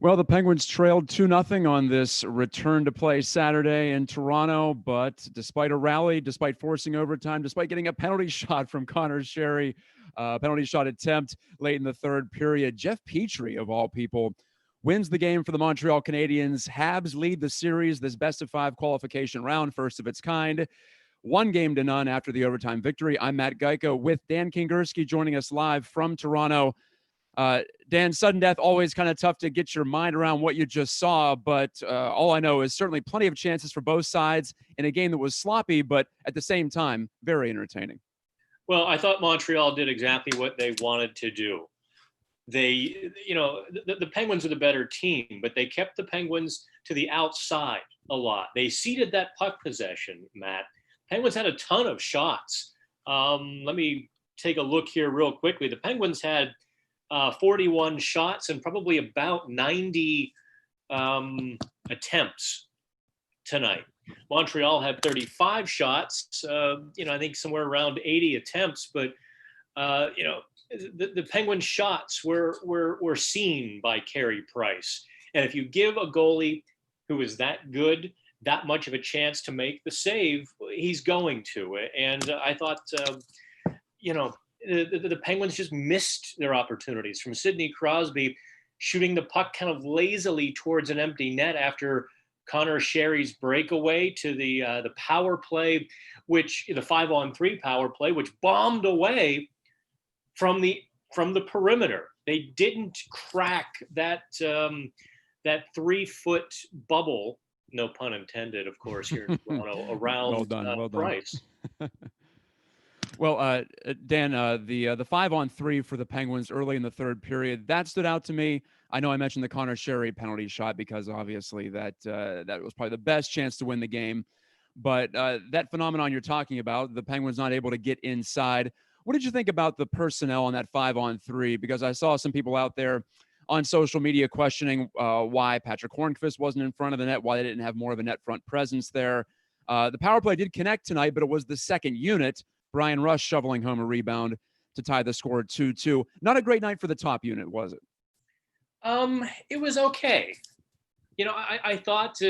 Well, the Penguins trailed 2-0 on this return to play Saturday in Toronto, but despite a rally, despite forcing overtime, despite getting a penalty shot from Connor Sherry, penalty shot attempt late in the third period, Jeff Petrie, of all people, wins the game for the Montreal Canadiens. Habs lead the series, this best-of-5 qualification round, first of its kind. 1-0 after the overtime victory. I'm Matt Gajtka with Dan Kingerski joining us live from Toronto. Dan, sudden death, always kind of tough to get your mind around what you just saw, but all I know is certainly plenty of chances for both sides in a game that was sloppy, but at the same time, very entertaining. Well, I thought Montreal did exactly what they wanted to do. The Penguins are the better team, but they kept the Penguins to the outside a lot. They ceded that puck possession, Matt. Penguins had a ton of shots. Let me take a look here real quickly. The Penguins had 41 shots and probably about 90 attempts tonight. Montreal had 35 shots, I think somewhere around 80 attempts, but, the Penguin shots were seen by Carey Price. And if you give a goalie who is that good that much of a chance to make the save, he's going to. And I thought, the Penguins just missed their opportunities, from Sidney Crosby shooting the puck kind of lazily towards an empty net after Connor Sherry's breakaway to the power play, which the 5-on-3 power play, which bombed away from the perimeter. They didn't crack that 3-foot bubble, no pun intended, of course, here in Toronto, around well done. Price. Well, Dan, the 5-on-3 for the Penguins early in the third period, that stood out to me. I know I mentioned the Connor Sherry penalty shot because obviously that was probably the best chance to win the game. But that phenomenon you're talking about, the Penguins not able to get inside. What did you think about the personnel on that 5-on-3? Because I saw some people out there on social media questioning why Patrick Hornqvist wasn't in front of the net, why they didn't have more of a net front presence there. The power play did connect tonight, but it was the second unit, Brian Rush, shoveling home a rebound to tie the score 2-2. Not a great night for the top unit, was it? It was okay. I thought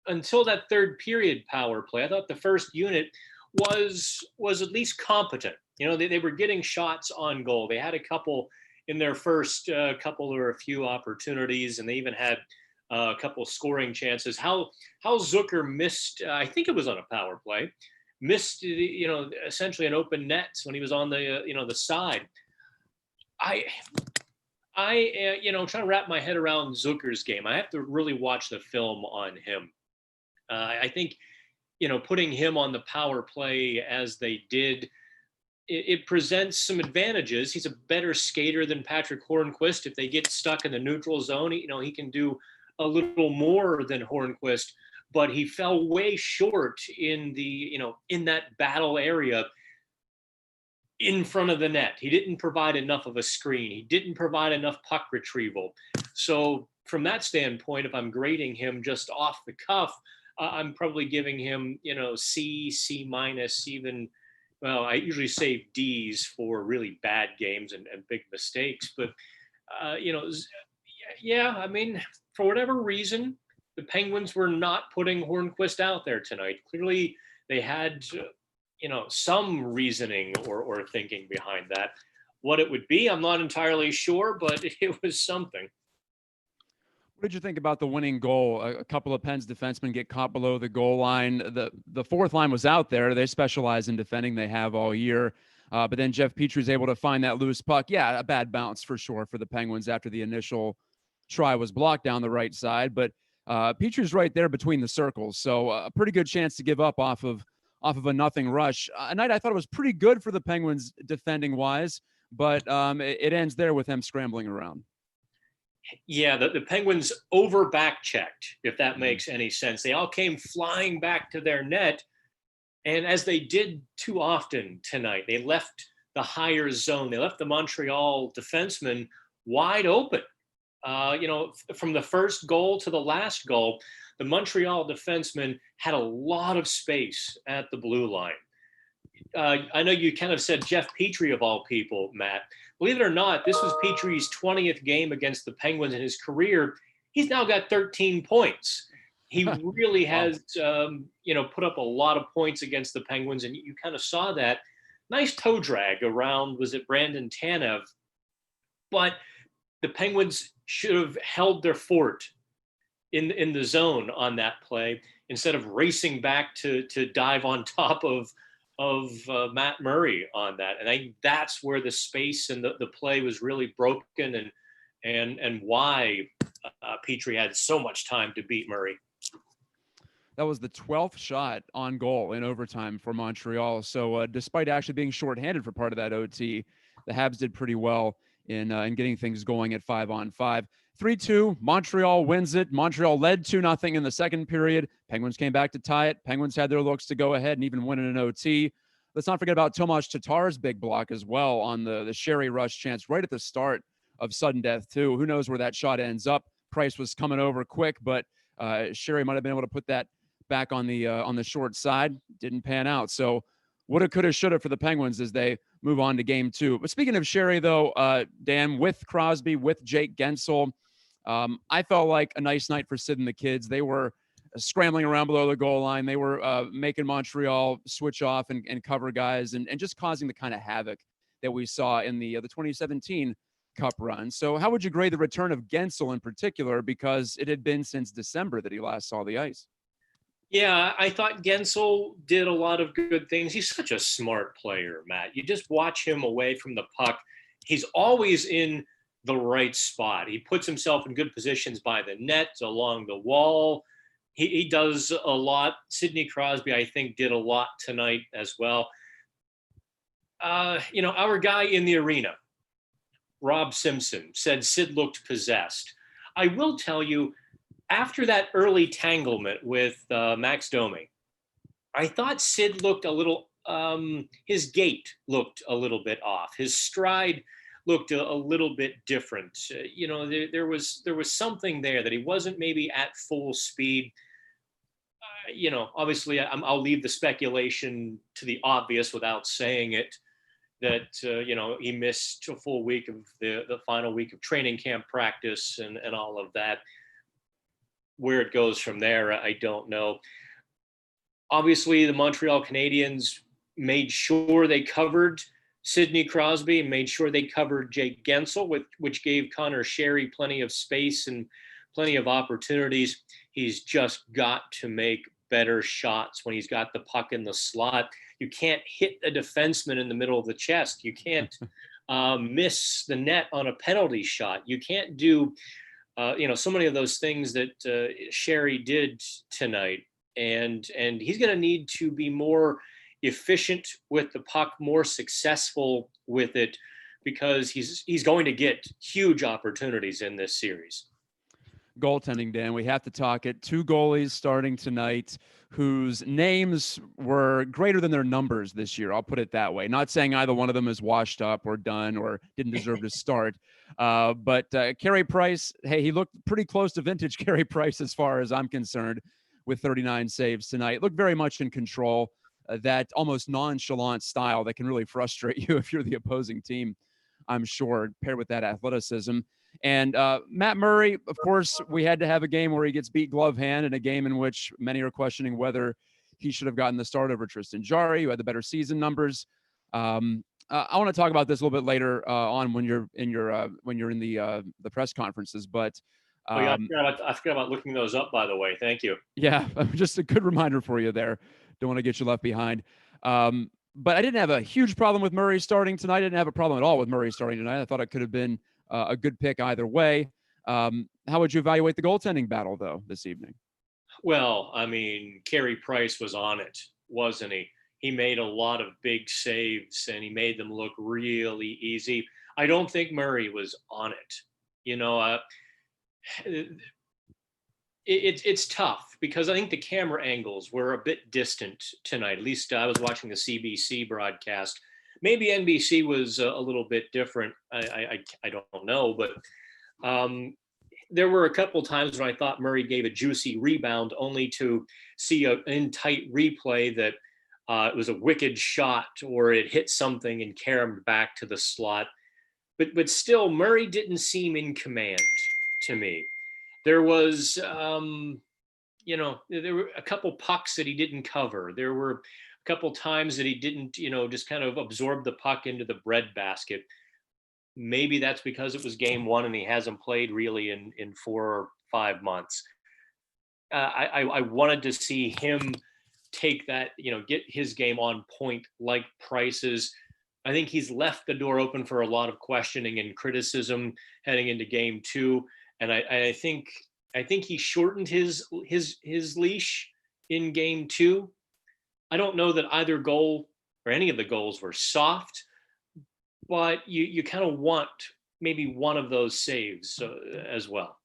until that third period power play, I thought the first unit was at least competent. They were getting shots on goal. They had a couple in their first couple or a few opportunities, and they even had a couple scoring chances. How Zucker missed, I think it was on a power play, missed essentially an open net when he was on the side. I trying to wrap my head around Zucker's game. I have to really watch the film on him. I think putting him on the power play as they did, it presents some advantages. He's a better skater than Patrick Hornqvist. If they get stuck in the neutral zone, he can do a little more than Hornqvist, but he fell way short in in that battle area in front of the net. He didn't provide enough of a screen. He didn't provide enough puck retrieval. So from that standpoint, if I'm grading him just off the cuff, I'm probably giving him, C minus, even. Well, I usually save D's for really bad games and big mistakes. But, for whatever reason, the Penguins were not putting Hornqvist out there tonight. Clearly, they had, some reasoning or thinking behind that. What it would be, I'm not entirely sure, but it was something. What did you think about the winning goal? A couple of Pens defensemen get caught below the goal line. The fourth line was out there. They specialize in defending. They have all year. But then Jeff Petrie's able to find that loose puck. Yeah, a bad bounce for sure for the Penguins after the initial try was blocked down the right side. But Petrie's right there between the circles. So a pretty good chance to give up off of a nothing rush. A night I thought it was pretty good for the Penguins defending-wise, but it ends there with them scrambling around. Yeah, the Penguins over back-checked, if that makes any sense. They all came flying back to their net, and as they did too often tonight, they left the higher zone. They left the Montreal defenseman wide open. From the first goal to the last goal, the Montreal defenseman had a lot of space at the blue line. I know you kind of said Jeff Petrie of all people, Matt. Believe it or not, this was Petrie's 20th game against the Penguins in his career. He's now got 13 points. He really has, put up a lot of points against the Penguins, and you kind of saw that. Nice toe drag around, was it Brandon Tanev? But the Penguins should have held their fort in the zone on that play instead of racing back to dive on top of Matt Murray on that. And I think that's where the space and the play was really broken and why Petrie had so much time to beat Murray. That was the 12th shot on goal in overtime for Montreal. So despite actually being shorthanded for part of that OT, the Habs did pretty well in getting things going at 5-on-5. 3-2, Montreal wins it. Montreal led 2-0 in the second period. Penguins came back to tie it. Penguins had their looks to go ahead and even win in an OT. Let's not forget about Tomas Tatar's big block as well on the Sherry rush chance right at the start of sudden death too. Who knows where that shot ends up? Price was coming over quick, but Sherry might have been able to put that back on the short side. Didn't pan out. So woulda, coulda, shoulda for the Penguins as they move on to game two. But speaking of Sherry, though, Dan, with Crosby, with Jake Gensel, I felt like a nice night for Sid and the kids. They were scrambling around below the goal line. They were making Montreal switch off and cover guys and just causing the kind of havoc that we saw in the 2017 Cup run. So how would you grade the return of Gensel in particular, because it had been since December that he last saw the ice? Yeah, I thought Gensel did a lot of good things. He's such a smart player, Matt. You just watch him away from the puck. He's always in the right spot. He puts himself in good positions by the net, along the wall. He does a lot. Sidney Crosby, I think, did a lot tonight as well. Our guy in the arena, Rob Simpson, said Sid looked possessed. I will tell you, after that early tanglement with Max Domi, I thought Sid looked a little, his gait looked a little bit off. His stride looked a little bit different. There was something there that he wasn't maybe at full speed. Obviously I'll leave the speculation to the obvious without saying it, that, he missed a full week of the final week of training camp practice and all of that. Where it goes from there, I don't know. Obviously, the Montreal Canadiens made sure they covered Sidney Crosby and made sure they covered Jake Gensel, which gave Connor Sherry plenty of space and plenty of opportunities. He's just got to make better shots when he's got the puck in the slot. You can't hit a defenseman in the middle of the chest. You can't miss the net on a penalty shot. You can't do so many of those things that Sherry did tonight. And he's going to need to be more efficient with the puck, more successful with it, because he's going to get huge opportunities in this series. Goaltending, Dan, we have to talk it. Two goalies starting tonight whose names were greater than their numbers this year. I'll put it that way. Not saying either one of them is washed up or done or didn't deserve to start. But Carey Price, hey, he looked pretty close to vintage Carey Price as far as I'm concerned with 39 saves tonight. Looked very much in control. That almost nonchalant style that can really frustrate you if you're the opposing team, I'm sure, paired with that athleticism. And Matt Murray, of course, we had to have a game where he gets beat glove hand, and a game in which many are questioning whether he should have gotten the start over Tristan Jarry, who had the better season numbers. I want to talk about this a little bit later on when you're in the press conferences. But I forgot about looking those up, by the way. Thank you. Yeah, just a good reminder for you there. Don't want to get you left behind. But I didn't have a huge problem with Murray starting tonight. I didn't have a problem at all with Murray starting tonight. I thought it could have been a good pick either way. How would you evaluate the goaltending battle, though, this evening? Well, I mean, Carey Price was on it, wasn't he? He made a lot of big saves, and he made them look really easy. I don't think Murray was on it. It's tough because I think the camera angles were a bit distant tonight. At least I was watching the CBC broadcast. Maybe NBC was a little bit different. I don't know, but there were a couple times when I thought Murray gave a juicy rebound only to see an in tight replay that it was a wicked shot or it hit something and caromed back to the slot. But still, Murray didn't seem in command to me. There was, there were a couple pucks that he didn't cover. There were a couple times that he didn't, just kind of absorb the puck into the breadbasket. Maybe that's because it was game one and he hasn't played really in 4 or 5 months. I wanted to see him take that, get his game on point like Price's. I think he's left the door open for a lot of questioning and criticism heading into game two. And I think he shortened his leash in game two. I don't know that either goal or any of the goals were soft, but you kind of want maybe one of those saves as well.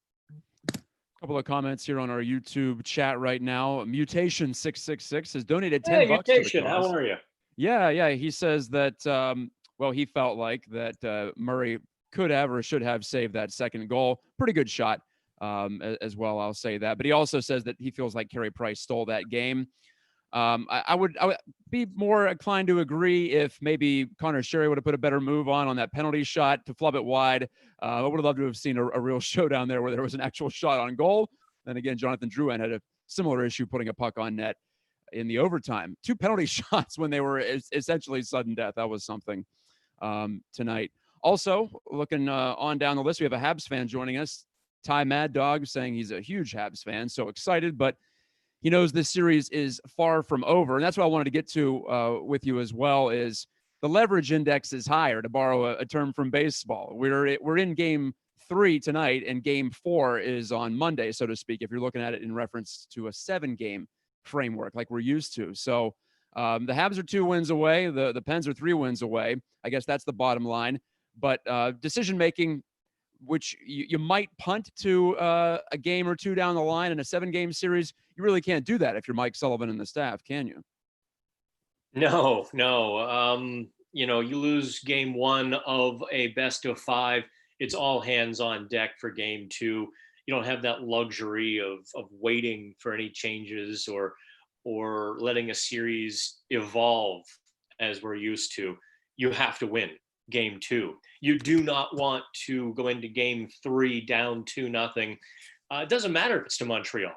A couple of comments here on our YouTube chat right now. Mutation 666 has donated $10 Mutation, to the cause. how are you? Yeah. He says that he felt like that Murray could have or should have saved that second goal. Pretty good shot as well, I'll say that. But he also says that he feels like Carey Price stole that game. I would be more inclined to agree if maybe Connor Sherry would have put a better move on that penalty shot to flub it wide. I would have loved to have seen a real showdown there where there was an actual shot on goal. Then again, Jonathan Drouin had a similar issue putting a puck on net in the overtime. 2 penalty shots when they were essentially sudden death. That was something tonight. Also, looking on down the list, we have a Habs fan joining us. Ty Mad Dog saying he's a huge Habs fan, so excited, but he knows this series is far from over. And that's what I wanted to get to with you as well is the leverage index is higher, to borrow a term from baseball. We're in game 3 tonight, and game 4 is on Monday, so to speak, if you're looking at it in reference to a 7-game framework like we're used to. So the Habs are 2 wins away. The Pens are 3 wins away. I guess that's the bottom line. But decision-making, which you might punt to a game or 2 down the line in a 7-game series, you really can't do that if you're Mike Sullivan and the staff, can you? No. You lose game 1 of a best of 5. It's all hands on deck for game 2. You don't have that luxury of waiting for any changes or letting a series evolve as we're used to. You have to win game 2. You do not want to go into game 3 down 2-0. It doesn't matter if it's to Montreal.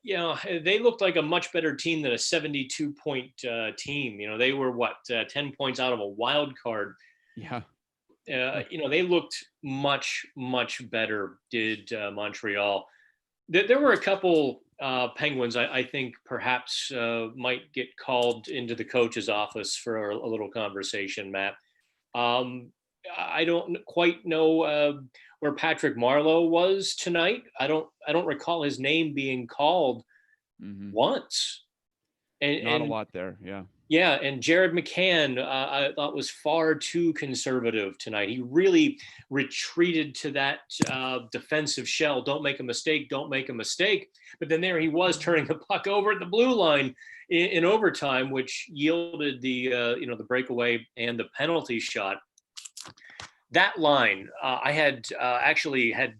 They looked like a much better team than a 72-point team. They were 10 points out of a wild card. Yeah. They looked much, much better, did Montreal. There were a couple Penguins I think perhaps might get called into the coach's office for a little conversation, Matt. I don't quite know where Patrick Marleau was tonight. I don't recall his name being called once. And not a lot there, yeah. Yeah, and Jared McCann, I thought was far too conservative tonight. He really retreated to that defensive shell. Don't make a mistake. Don't make a mistake. But then there he was turning the puck over at the blue line in overtime, which yielded the breakaway and the penalty shot. That line, I had actually had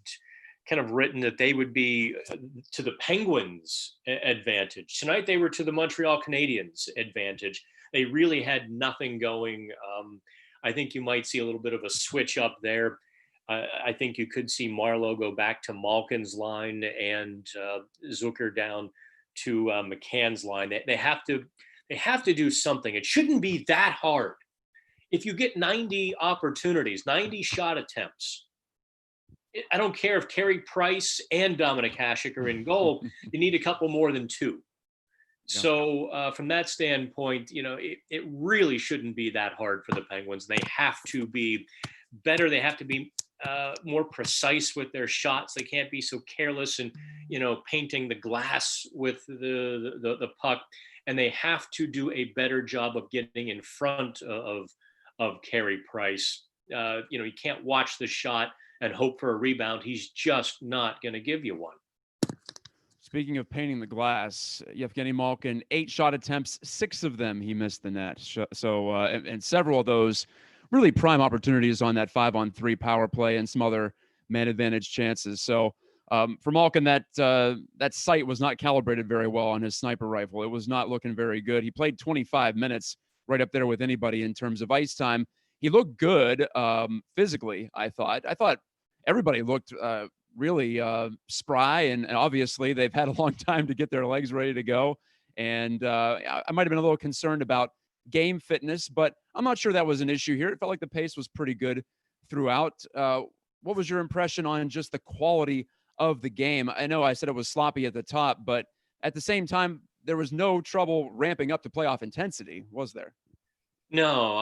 kind of written that they would be to the Penguins' advantage. Tonight they were to the Montreal Canadiens' advantage. They really had nothing going. I think you might see a little bit of a switch up there. I think you could see Marleau go back to Malkin's line and Zucker down to McCann's line. They have to do something. It shouldn't be that hard. If you get 90 opportunities, 90 shot attempts, I don't care if Carey Price and Dominic Hasek are in goal. You need a couple more than 2. Yeah. So from that standpoint, it really shouldn't be that hard for the Penguins. They have to be better. They have to be more precise with their shots. They can't be so careless and painting the glass with the puck. And they have to do a better job of getting in front of Carey Price. You can't watch the shot and hope for a rebound. He's just not going to give you one. Speaking of painting the glass, Yevgeny Malkin, 8 shot attempts, 6 of them he missed the net. So, and several of those really prime opportunities on that 5-on-3 power play and some other man advantage chances. So For Malkin, that sight was not calibrated very well on his sniper rifle. It was not looking very good. He played 25 minutes, right up there with anybody in terms of ice time. He looked good physically, I thought. I thought everybody looked really spry, and obviously they've had a long time to get their legs ready to go. And I might have been a little concerned about game fitness, but I'm not sure that was an issue here. It felt like the pace was pretty good throughout. What was your impression on just the quality of the game? I know I said it was sloppy at the top, but at the same time, there was no trouble ramping up to playoff intensity, was there? No,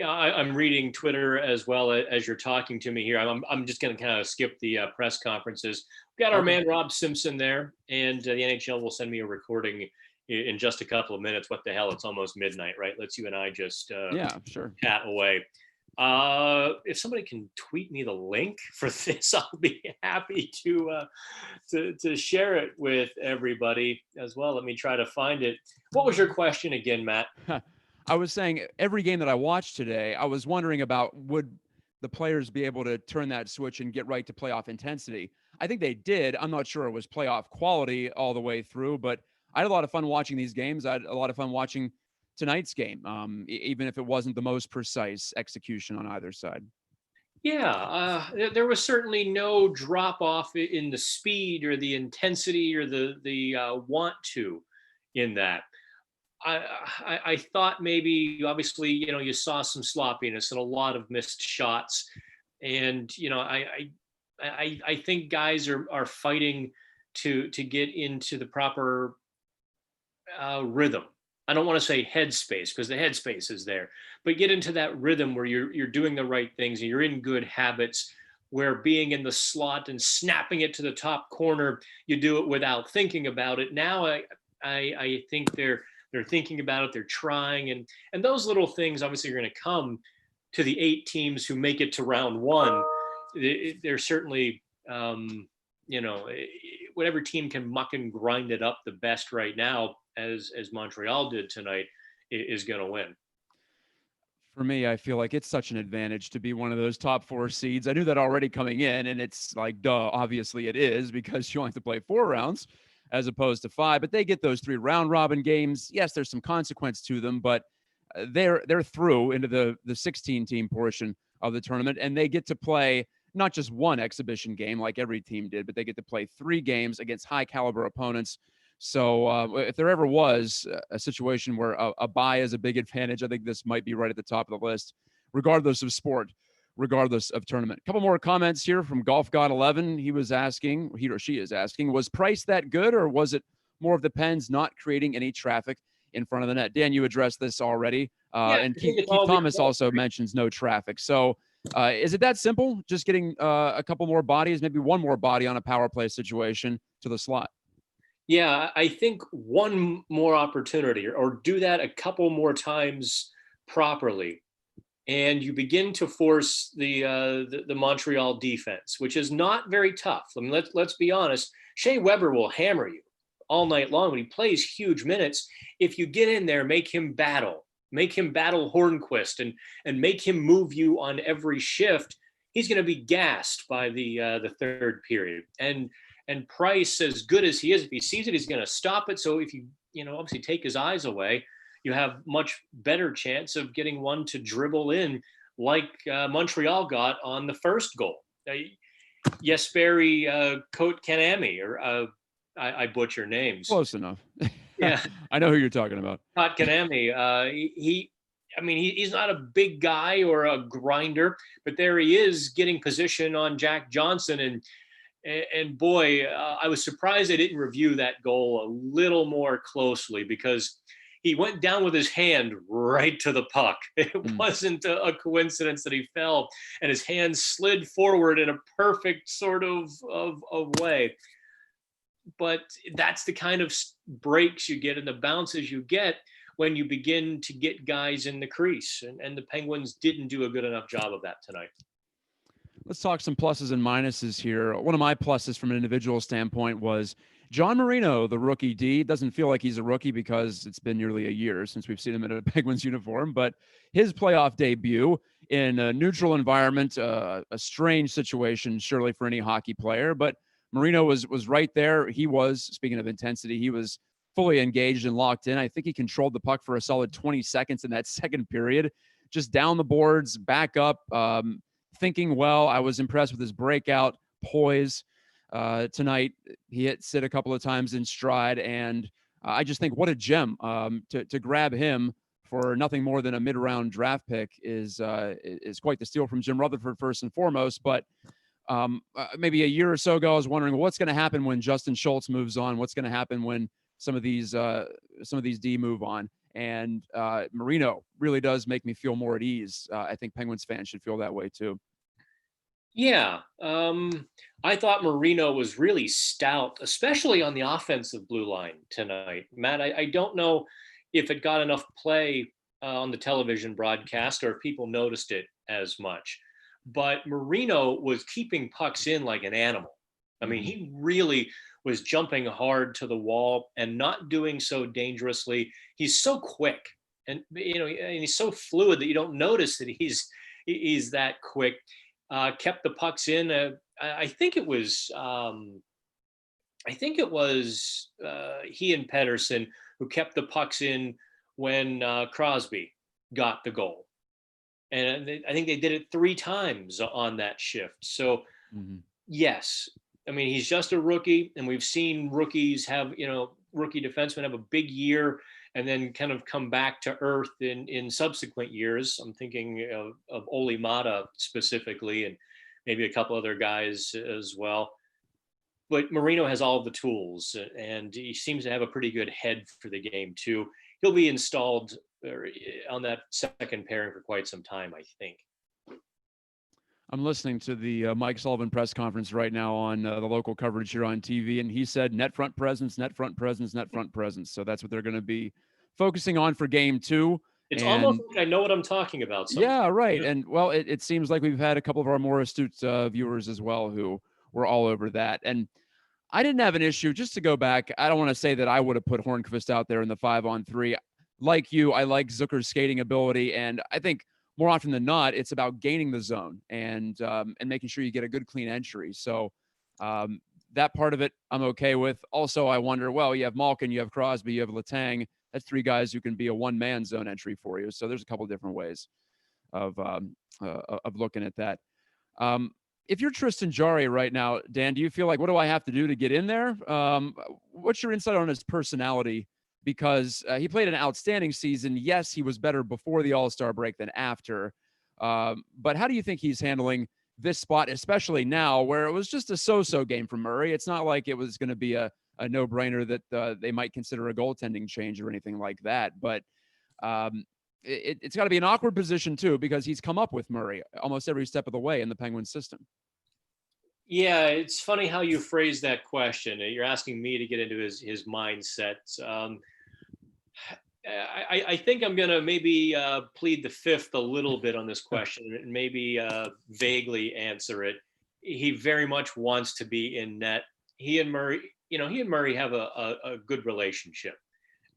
I'm reading Twitter as well as you're talking to me here. I'm just going to kind of skip the press conferences. We got our man Rob Simpson there, and the NHL will send me a recording in just a couple of minutes. What the hell? It's almost midnight, right? Let's you and I just sure, chat away. If somebody can tweet me the link for this, I'll be happy to share it with everybody as well. Let me try to find it. What was your question again, Matt? I was saying every game that I watched today, I was wondering about would the players be able to turn that switch and get right to playoff intensity. I think they did. I'm not sure it was playoff quality all the way through, but I had a lot of fun watching these games. I had a lot of fun watching tonight's game, even if it wasn't the most precise execution on either side. Yeah, there was certainly no drop off in the speed or the intensity or the want to in that. I thought maybe, obviously, you saw some sloppiness and a lot of missed shots, and I think guys are fighting to get into the proper rhythm. I don't want to say headspace because the headspace is there, but get into that rhythm where you're doing the right things and you're in good habits, where being in the slot and snapping it to the top corner, you do it without thinking about it. Now I think they're thinking about it, they're trying, and those little things obviously are going to come to the 8 teams who make it to round 1. They're certainly whatever team can muck and grind it up the best right now, as Montreal did tonight, is going to win. For me, I feel like it's such an advantage to be one of those top 4 seeds. I knew that already coming in, and it's like, duh, obviously it is, because you only have to play 4 rounds as opposed to 5, but they get those 3 round robin games. Yes, there's some consequence to them, but they're through into the 16 team portion of the tournament, and they get to play not just one exhibition game like every team did, but they get to play 3 games against high caliber opponents. So if there ever was a situation where a bye is a big advantage, I think this might be right at the top of the list, regardless of sport, regardless of tournament. A couple more comments here from Golf God 11. He or she is asking, was Price that good, or was it more of the Pens not creating any traffic in front of the net? Dan, you addressed this already. And Keith Thomas also mentions no traffic. So is it that simple? Just getting a couple more bodies, maybe one more body on a power play situation to the slot? Yeah, I think one more opportunity, or do that a couple more times properly, and you begin to force the Montreal defense, which is not very tough. I mean, let's be honest. Shea Weber will hammer you all night long when he plays huge minutes. If you get in there, make him battle Hornquist, and make him move you on every shift. He's going to be gassed by the third period. And Price, as good as he is, if he sees it, he's going to stop it. So if you obviously take his eyes away, you have much better chance of getting one to dribble in like Montreal got on the first goal. Jesperi Kotkaniemi, or I butcher names. Close enough. Yeah. I know who you're talking about. Kotkaniemi, he's not a big guy or a grinder, but there he is getting position on Jack Johnson. And boy, I was surprised they didn't review that goal a little more closely, because he went down with his hand right to the puck. It wasn't a coincidence that he fell, and his hand slid forward in a perfect sort of way. But that's the kind of breaks you get and the bounces you get when you begin to get guys in the crease. And the Penguins didn't do a good enough job of that tonight. Let's talk some pluses and minuses here. One of my pluses from an individual standpoint was John Marino, the rookie D, doesn't feel like he's a rookie because it's been nearly a year since we've seen him in a Penguins uniform, but his playoff debut in a neutral environment, a strange situation, surely for any hockey player, but Marino was right there. He was, speaking of intensity, he was fully engaged and locked in. I think he controlled the puck for a solid 20 seconds in that second period, just down the boards, back up, thinking well. I was impressed with his breakout poise tonight. He hit Sid a couple of times in stride, and I just think what a gem to grab him for nothing more than a mid-round draft pick is quite the steal from Jim Rutherford first and foremost. But maybe a year or so ago, I was wondering what's going to happen when Justin Schultz moves on. What's going to happen when some of these D move on? And Marino really does make me feel more at ease. I think Penguins fans should feel that way too. Yeah, I thought Marino was really stout, especially on the offensive blue line tonight. Matt, I don't know if it got enough play on the television broadcast or if people noticed it as much, but Marino was keeping pucks in like an animal. I mean, he really was jumping hard to the wall and not doing so dangerously. He's so quick, and and he's so fluid that you don't notice that he's that quick. Kept the pucks in. I think it was he and Pedersen who kept the pucks in when Crosby got the goal, and I think they did it 3 times on that shift. So yes, I mean he's just a rookie, and we've seen rookies have rookie defensemen have a big year and then kind of come back to earth in subsequent years. I'm thinking of Ole Mata specifically, and maybe a couple other guys as well. But Marino has all of the tools, and he seems to have a pretty good head for the game too. He'll be installed on that second pairing for quite some time, I think. I'm listening to the Mike Sullivan press conference right now on the local coverage here on TV, and he said net front presence, net front presence, net front presence. So that's what they're going to be focusing on for game 2. It's almost like I know what I'm talking about. Yeah, right. And well, it seems like we've had a couple of our more astute viewers as well who were all over that. And I didn't have an issue. Just to go back, I don't want to say that I would have put Hornqvist out there in the 5-on-3. Like you, I like Zucker's skating ability, and I think more often than not, it's about gaining the zone and making sure you get a good, clean entry. So that part of it, I'm okay with. Also, I wonder, well, you have Malkin, you have Crosby, you have Letang. That's 3 guys who can be a one-man zone entry for you. So there's a couple of different ways of looking at that. If you're Tristan Jarry right now, Dan, do you feel like, what do I have to do to get in there? What's your insight on his personality? Because he played an outstanding season. Yes, he was better before the All-Star break than after. But how do you think he's handling this spot, especially now where it was just a so-so game for Murray? It's not like it was going to be a no-brainer that they might consider a goaltending change or anything like that. But it's got to be an awkward position, too, because he's come up with Murray almost every step of the way in the Penguins system. Yeah, it's funny how you phrase that question. You're asking me to get into his mindset. I think I'm going to maybe plead the fifth a little bit on this question and maybe vaguely answer it. He very much wants to be in net. He and Murray have a good relationship.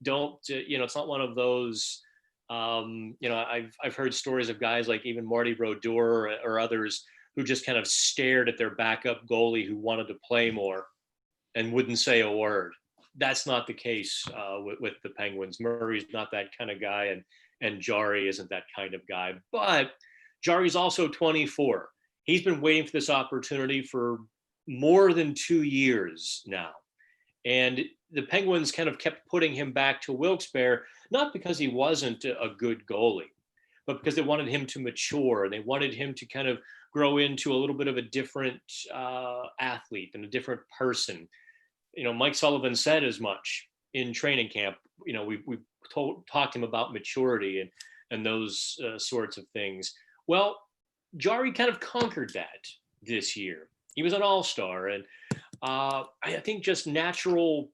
It's not one of those, I've heard stories of guys like even Marty Brodeur or others who just kind of stared at their backup goalie who wanted to play more and wouldn't say a word. That's not the case with the Penguins. Murray's not that kind of guy, and Jarry isn't that kind of guy. But Jarry's also 24. He's been waiting for this opportunity for more than 2 years now. And the Penguins kind of kept putting him back to Wilkes-Barre, not because he wasn't a good goalie, but because they wanted him to mature. They wanted him to kind of grow into a little bit of a different athlete and a different person. Mike Sullivan said as much in training camp. We've talked to him about maturity and those sorts of things. Well, Jarry kind of conquered that this year. He was an all-star, and I think just natural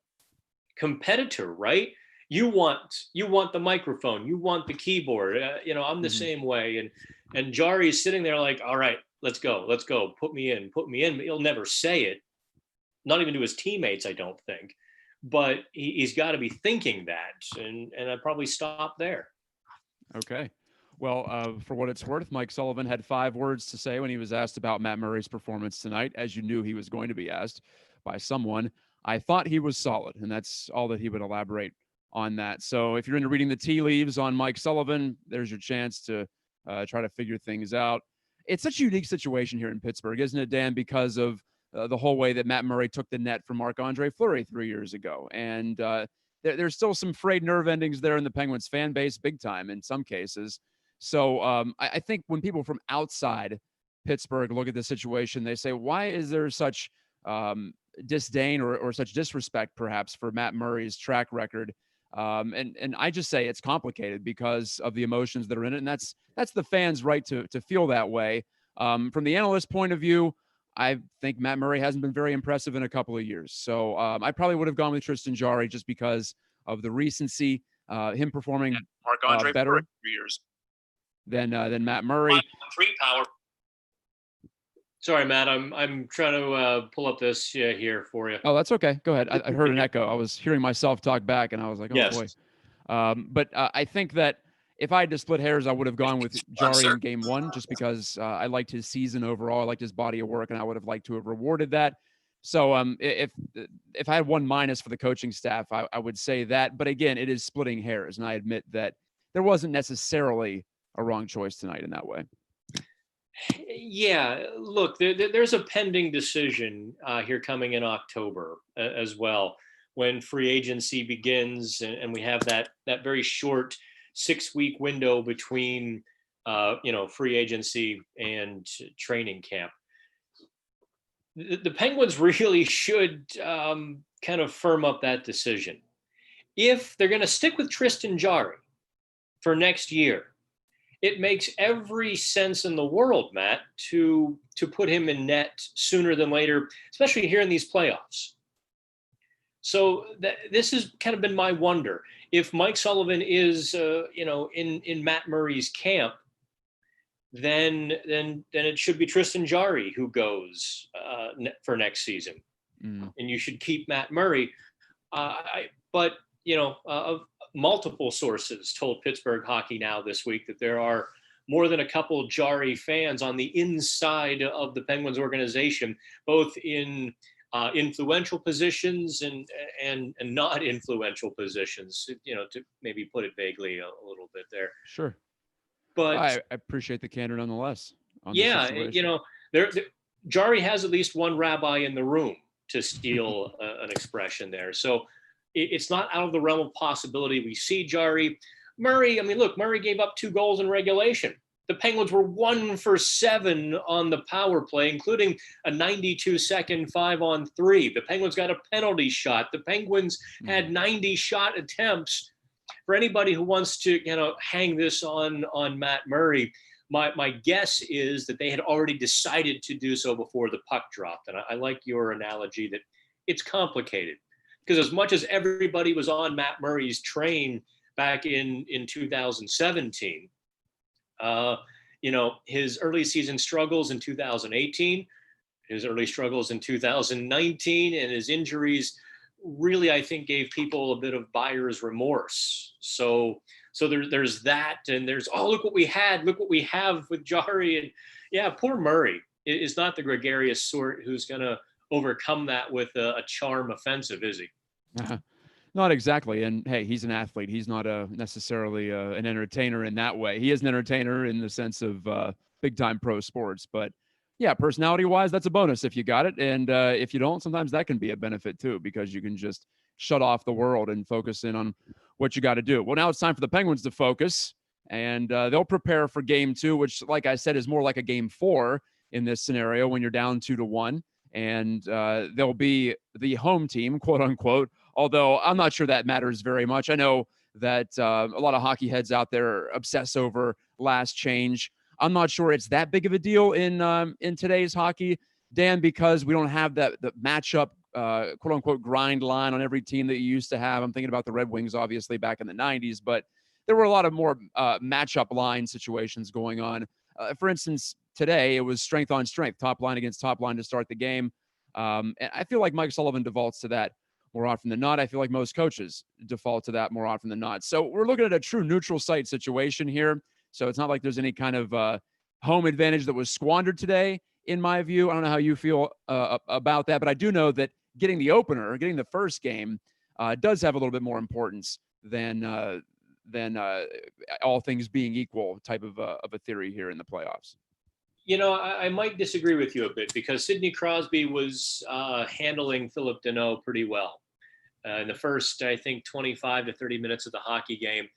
competitor, right? You want the microphone, you want the keyboard. I'm the same way, and Jarry is sitting there like, all right, let's go, put me in. But he'll never say it. not even to his teammates, I don't think. But he's got to be thinking that, and I'd probably stop there. Okay. Well, for what it's worth, Mike Sullivan had 5 words to say when he was asked about Matt Murray's performance tonight, as you knew he was going to be asked by someone. I thought he was solid, and that's all that he would elaborate on that. So if you're into reading the tea leaves on Mike Sullivan, there's your chance to try to figure things out. It's such a unique situation here in Pittsburgh, isn't it, Dan, because of the whole way that Matt Murray took the net from Marc-Andre Fleury 3 years ago. And there's still some frayed nerve endings there in the Penguins fan base, big time in some cases. So I think when people from outside Pittsburgh look at the situation, they say, why is there such disdain or such disrespect, perhaps, for Matt Murray's track record? And I just say it's complicated because of the emotions that are in it. And that's the fans' right to feel that way. From the analyst point of view, I think Matt Murray hasn't been very impressive in a couple of years. So I probably would have gone with Tristan Jarry just because of the recency, him performing better than Matt Murray. Sorry, Matt, I'm trying to pull up this here for you. Oh, that's okay. Go ahead. I heard an echo. I was hearing myself talk back, and I was like, oh, yes. Boy. But I think that if I had to split hairs, I would have gone with Jarry in game 1 just because I liked his season overall. I liked his body of work, and I would have liked to have rewarded that. So if I had one minus for the coaching staff, I would say that. But again, it is splitting hairs, and I admit that there wasn't necessarily a wrong choice tonight in that way. Yeah, look, there's a pending decision here coming in October as well, when free agency begins, and we have that very short 6-week window between free agency and training camp. The Penguins really should kind of firm up that decision. If they're going to stick with Tristan Jarry for next year, it makes every sense in the world, Matt, to put him in net sooner than later, especially here in these playoffs. So this has kind of been my wonder. If Mike Sullivan is, in Matt Murray's camp, then it should be Tristan Jarry who goes for next season, and you should keep Matt Murray. But multiple sources told Pittsburgh Hockey Now this week that there are more than a couple Jarry fans on the inside of the Penguins organization, both in influential positions and not influential positions, to maybe put it vaguely a little bit there. Sure. But I appreciate the candor nonetheless. Jarry has at least one rabbi in the room, to steal an expression there. So it's not out of the realm of possibility we see Jarry. Murray, Murray gave up 2 goals in regulation. The Penguins were 1 for 7 on the power play, including a 92-second 5-on-3. The Penguins got a penalty shot. The Penguins had 90 shot attempts. For anybody who wants to, hang this on Matt Murray, my guess is that they had already decided to do so before the puck dropped. And I like your analogy that it's complicated. Because as much as everybody was on Matt Murray's train back in 2017, his early season struggles in 2018, his early struggles in 2019, and his injuries really, I think, gave people a bit of buyer's remorse. So there's that, and there's, look what we have with Jarry. And yeah, poor Murray is not the gregarious sort who's going to overcome that with a charm offensive, is he? Not exactly. And hey, he's an athlete. He's not necessarily an entertainer in that way. He is an entertainer in the sense of big time pro sports. But yeah, personality wise, that's a bonus if you got it. And if you don't, sometimes that can be a benefit too, because you can just shut off the world and focus in on what you got to do. Well, now it's time for the Penguins to focus, and they'll prepare for game 2, which, like I said, is more like a game 4 in this scenario when you're down 2-1. And they'll be the home team, quote unquote, although I'm not sure that matters very much. I know that a lot of hockey heads out there obsess over last change. I'm not sure it's that big of a deal in today's hockey, Dan, because we don't have the matchup, quote unquote, grind line on every team that you used to have. I'm thinking about the Red Wings, obviously, back in the 90s, but there were a lot of more matchup line situations going on. For instance, today it was strength on strength, top line against top line to start the game. And I feel like Mike Sullivan defaults to that more often than not. I feel like most coaches default to that more often than not. So we're looking at a true neutral site situation here. So it's not like there's any kind of home advantage that was squandered today, in my view. I don't know how you feel about that, but I do know that getting the opener, getting the first game, does have a little bit more importance than all things being equal type of a theory here in the playoffs. I might disagree with you a bit because Sidney Crosby was handling Phillip Danault pretty well. In the first, I think, 25 to 30 minutes of the hockey game,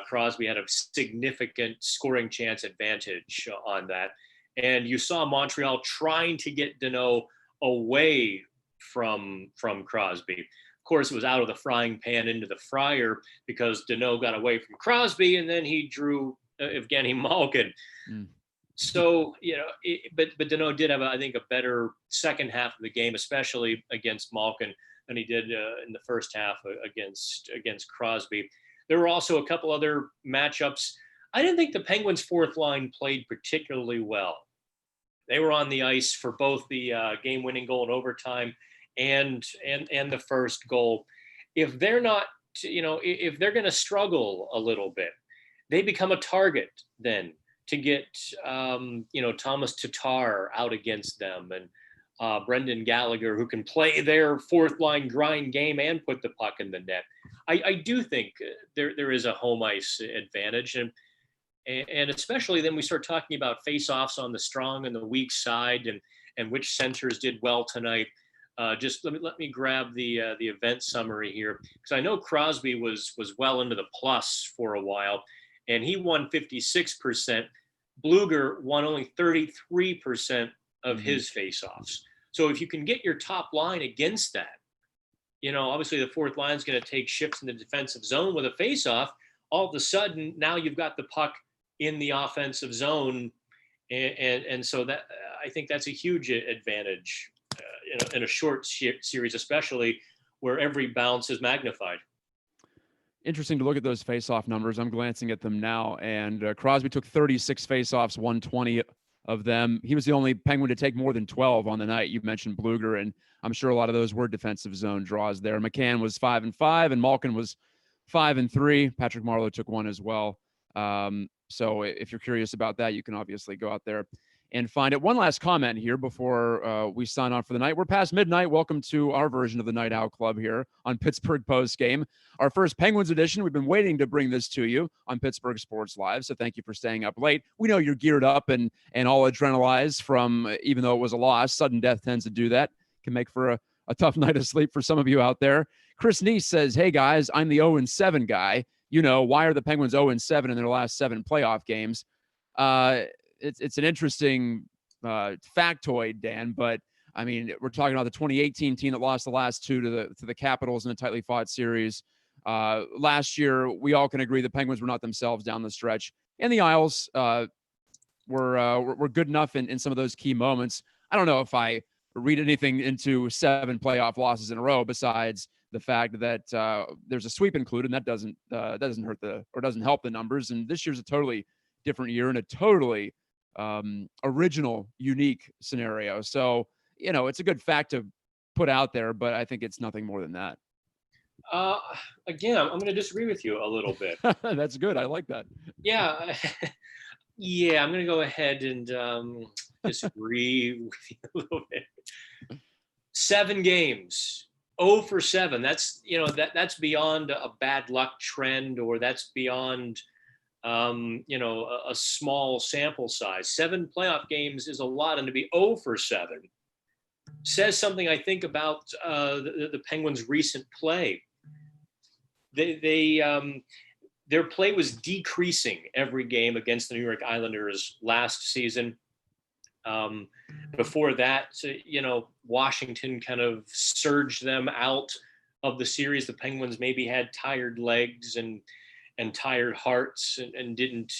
Crosby had a significant scoring chance advantage on that. And you saw Montreal trying to get Danault away from Crosby. Of course, it was out of the frying pan into the fryer because Danault got away from Crosby and then he drew Evgeny Malkin. So, but Danault did have, I think, a better second half of the game, especially against Malkin, than he did in the first half against Crosby. There were also a couple other matchups. I didn't think the Penguins' fourth line played particularly well. They were on the ice for both the game-winning goal in overtime and the first goal. If they're not, if they're going to struggle a little bit, they become a target then to get, Thomas Tatar out against them and Brendan Gallagher, who can play their fourth line grind game and put the puck in the net. I do think there is a home ice advantage. And especially then we start talking about face-offs on the strong and the weak side and which centers did well tonight. Just let me grab the event summary here, because I know Crosby was well into the plus for a while, and he won 56%. Bluger won only 33% of his faceoffs. So if you can get your top line against that, obviously the fourth line is going to take shifts in the defensive zone with a faceoff. All of a sudden, now you've got the puck in the offensive zone, and so that I think that's a huge advantage in a short series, especially where every bounce is magnified. Interesting to look at those face-off numbers. I'm glancing at them now, and Crosby took 36 face-offs, won 20 of them. He was the only Penguin to take more than 12 on the night. You mentioned Bluger, and I'm sure a lot of those were defensive zone draws there. McCann was 5-5, and Malkin was 5-3. Patrick Marleau took one as well. So if you're curious about that, you can obviously go out there and find it. One last comment here before we sign on for the night. We're past midnight. Welcome to our version of the Night Owl Club here on Pittsburgh Postgame. Our first Penguins edition. We've been waiting to bring this to you on Pittsburgh Sports Live, so thank you for staying up late. We know you're geared up and all adrenalized from, even though it was a loss, sudden death tends to do that. Can make for a tough night of sleep for some of you out there. Chris Neese says, hey guys, I'm the 0-7 guy. Why are the Penguins 0-7 in their last 7 playoff games? It's an interesting factoid, Dan, but I mean, we're talking about the 2018 team that lost the last 2 to the Capitals in a tightly fought series. Last year, we all can agree the Penguins were not themselves down the stretch, and the Isles were good enough in some of those key moments. I don't know if I read anything into 7 playoff losses in a row besides the fact that there's a sweep included, and that doesn't hurt doesn't help the numbers. And this year's a totally different year and a totally original, unique scenario. So, it's a good fact to put out there, but I think it's nothing more than that. Again, I'm going to disagree with you a little bit. That's good. I like that. Yeah. Yeah, I'm going to go ahead and disagree with you a little bit. 7 games. 0-7. That's that's beyond a bad luck trend, or that's beyond a small sample size. 7 playoff games is a lot, and to be 0-7 says something, I think, about the Penguins' recent play. Their play was decreasing every game against the New York Islanders last season. Before that, Washington kind of surged them out of the series. The Penguins maybe had tired legs and tired hearts and didn't,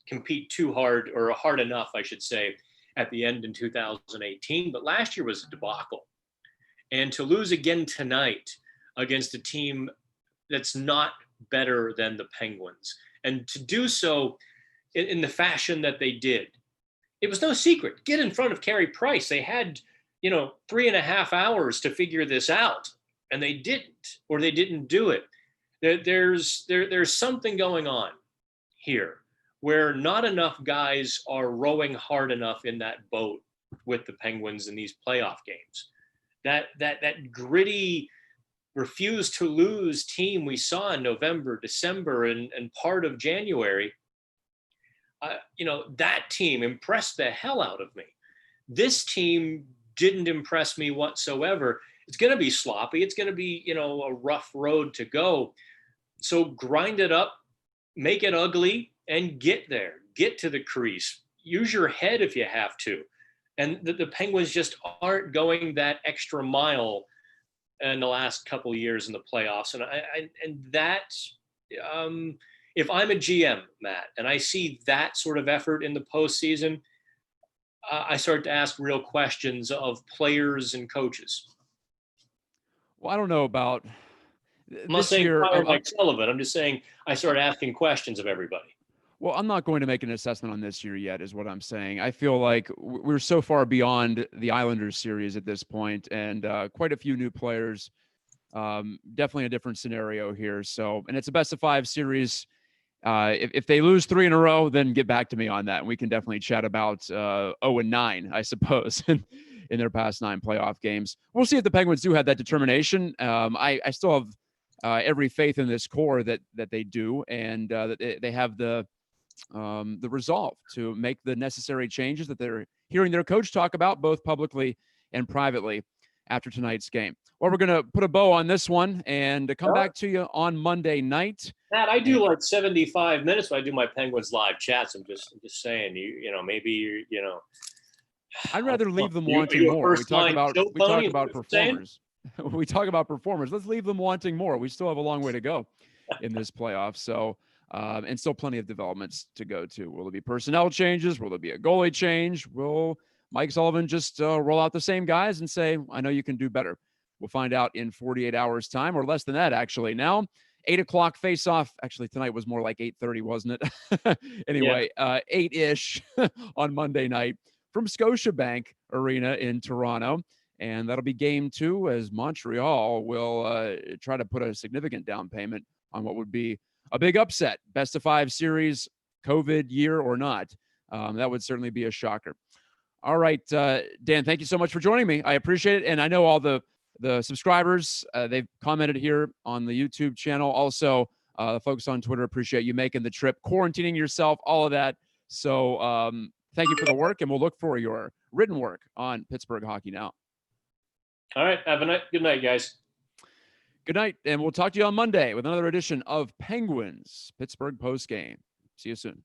compete too hard, or hard enough, I should say, at the end in 2018. But last year was a debacle. And to lose again tonight against a team that's not better than the Penguins, and to do so in the fashion that they did, it was no secret. Get in front of Carey Price. They had 3.5 hours to figure this out, and they didn't, or they didn't do it. There's something going on here where not enough guys are rowing hard enough in that boat with the Penguins in these playoff games. That gritty, refuse to lose team we saw in November, December, and part of January, that team impressed the hell out of me. This team didn't impress me whatsoever. It's going to be sloppy. It's going to be, a rough road to go. So grind it up, make it ugly, and get there. Get to the crease. Use your head if you have to. And the Penguins just aren't going that extra mile in the last couple of years in the playoffs. If I'm a GM, Matt, and I see that sort of effort in the postseason, I start to ask real questions of players and coaches. Well, I don't know about I'm not saying fire Mike Sullivan. I'm just saying I start asking questions of everybody. Well, I'm not going to make an assessment on this year yet, is what I'm saying. I feel like we're so far beyond the Islanders series at this point, and quite a few new players. Definitely a different scenario here. So, and it's a best-of-5 series. If they lose 3 in a row, then get back to me on that. And we can definitely chat about 0-9, I suppose, in their past 9 playoff games. We'll see if the Penguins do have that determination. I still have every faith in this core that they do, and that they have the resolve to make the necessary changes that they're hearing their coach talk about, both publicly and privately, after tonight's game. Well, we're going to put a bow on this one and come back to you on Monday night. Matt, I do like 75 minutes when I do my Penguins live chats. I'm just saying, maybe I'd rather leave them wanting more. We talk about performers. We talk about performers. Let's leave them wanting more. We still have a long way to go in this playoff. So, and still plenty of developments to go to. Will there be personnel changes? Will there be a goalie change? Will Mike Sullivan just roll out the same guys and say, I know you can do better? We'll find out in 48 hours time, or less than that, actually. Now, 8 o'clock face-off. Actually, tonight was more like 8:30, wasn't it? Anyway, 8-ish on Monday night from Scotiabank Arena in Toronto. And that'll be game 2 as Montreal will try to put a significant down payment on what would be a big upset. Best-of-5 series, COVID year or not. That would certainly be a shocker. All right, Dan, thank you so much for joining me. I appreciate it. And I know all the subscribers, they've commented here on the YouTube channel. Also, the folks on Twitter appreciate you making the trip, quarantining yourself, all of that. So thank you for the work, and we'll look for your written work on Pittsburgh Hockey Now. All right. Have a night. Good night, guys. Good night, and we'll talk to you on Monday with another edition of Penguins Pittsburgh Postgame. See you soon.